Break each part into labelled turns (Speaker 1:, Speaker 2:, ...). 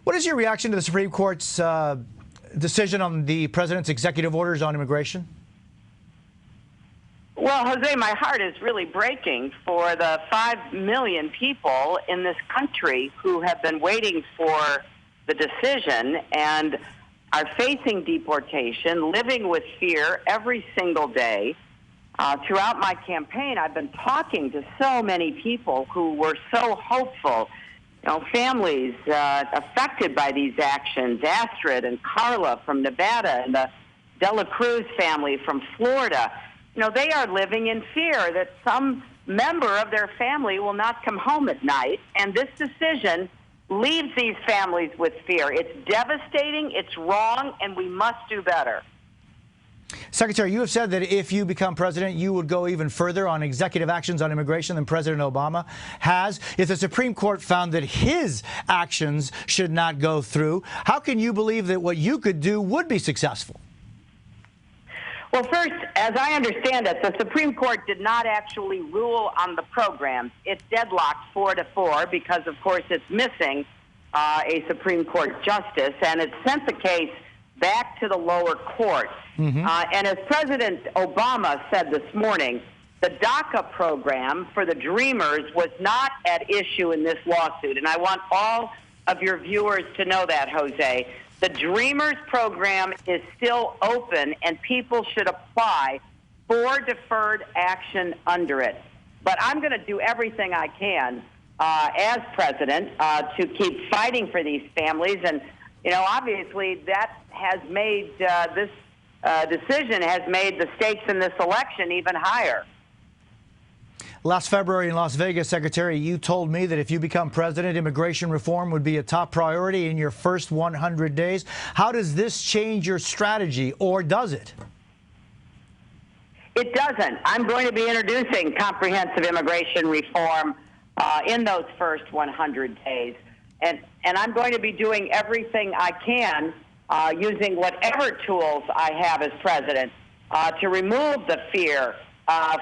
Speaker 1: What is your reaction to the Supreme Court's decision on the president's executive orders on immigration?
Speaker 2: Well, Jose, my heart is really breaking for the 5 million people in this country who have been waiting for the decision and are facing deportation, living with fear every single day. Throughout my campaign, I've been talking to so many people who were so hopeful. You know, families affected by these actions, Astrid and Carla from Nevada and the Dela Cruz family from Florida. You know, they are living in fear that some member of their family will not come home at night, and this decision leaves these families with fear. It's devastating, it's wrong, and we must do better.
Speaker 1: Secretary, you have said that if you become president, you would go even further on executive actions on immigration than President Obama has. If the Supreme Court found that his actions should not go through, how can you believe that what you could do would be successful?
Speaker 2: Well, first, as I understand it, the Supreme Court did not actually rule on the programs. It's deadlocked 4-4 because, of course, it's missing a Supreme Court justice, and it sent the case back to the lower court. And as President Obama said this morning, the DACA program for the Dreamers was not at issue in this lawsuit. And I want all of your viewers to know that, Jose. The Dreamers program is still open, and people should apply for deferred action under it. But I'm going to do everything I can as president to keep fighting for these families. And, you know, obviously that has made this decision has made the stakes in this election even higher.
Speaker 1: Last February in Las Vegas, Secretary, you told me that if you become president, immigration reform would be a top priority in your first 100 days. How does this change your strategy, or does it?
Speaker 2: It doesn't. I'm going to be introducing comprehensive immigration reform in those first 100 days. And I'm going to be doing everything I can using whatever tools I have as president to remove the fear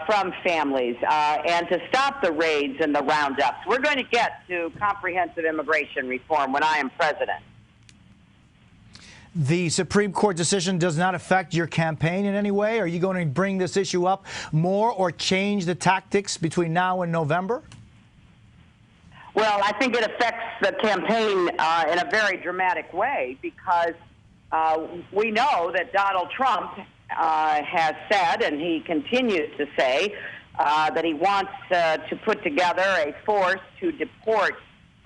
Speaker 2: from families and to stop the raids and the roundups. We're going to get to comprehensive immigration reform when I am president.
Speaker 1: The Supreme Court decision does not affect your campaign in any way? Are you going to bring this issue up more or change the tactics between now and November?
Speaker 2: Well, I think it affects the campaign in a very dramatic way because we know that Donald Trump has said, and he continues to say, that he wants to put together a force to deport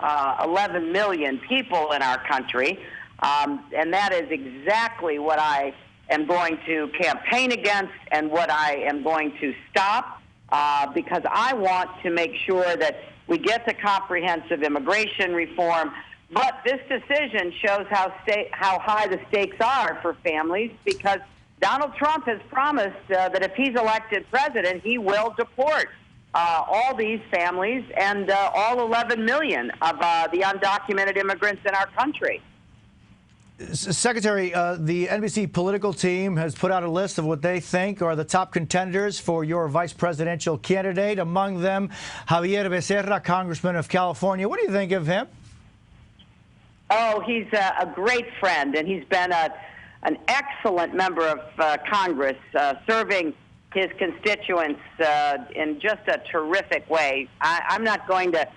Speaker 2: 11 million people in our country. And that is exactly what I am going to campaign against and what I am going to stop because I want to make sure that we get to comprehensive immigration reform. But this decision shows how high the stakes are for families because Donald Trump has promised that if he's elected president, he will deport all these families and all 11 million of the undocumented immigrants in our country.
Speaker 1: Secretary, the NBC political team has put out a list of what they think are the top contenders for your vice presidential candidate, among them Xavier Becerra, congressman of California. What do you think of him?
Speaker 2: Oh, he's a great friend, and he's been an excellent member of Congress, serving his constituents in just a terrific way. I'm not going to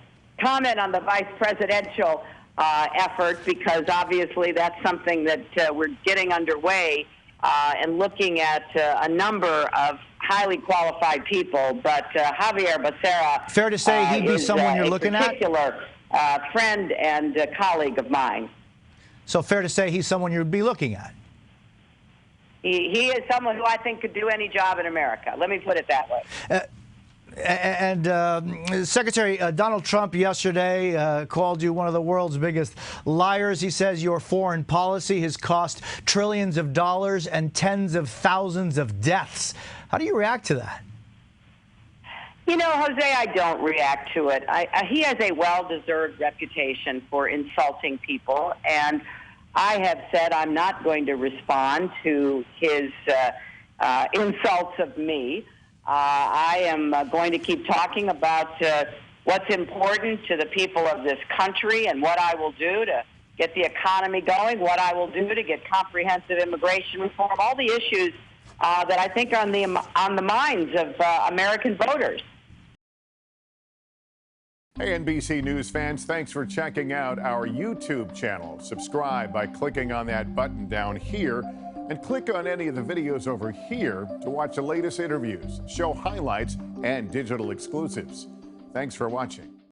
Speaker 2: comment on the vice presidential effort because obviously that's something that we're getting underway and looking at a number of highly qualified people. But Xavier Becerra,
Speaker 1: fair to say he'd be someone you're looking at?
Speaker 2: A particular friend and colleague of mine.
Speaker 1: So fair to say he's someone you'd be looking at?
Speaker 2: He is someone who I think could do any job in America. Let me put it that way.
Speaker 1: Secretary, Donald Trump yesterday called you one of the world's biggest liars. He says your foreign policy has cost trillions of dollars and tens of thousands of deaths. How do you react to that?
Speaker 2: You know, Jose, I don't react to it. He has a well-deserved reputation for insulting people, and I have said I'm not going to respond to his insults of me. I am going to keep talking about what's important to the people of this country and what I will do to get the economy going, what I will do to get comprehensive immigration reform, all the issues that I think are on the minds of American voters.
Speaker 3: Hey, NBC News fans, thanks for checking out our YouTube channel. Subscribe by clicking on that button down here and click on any of the videos over here to watch the latest interviews, show highlights, and digital exclusives. Thanks for watching.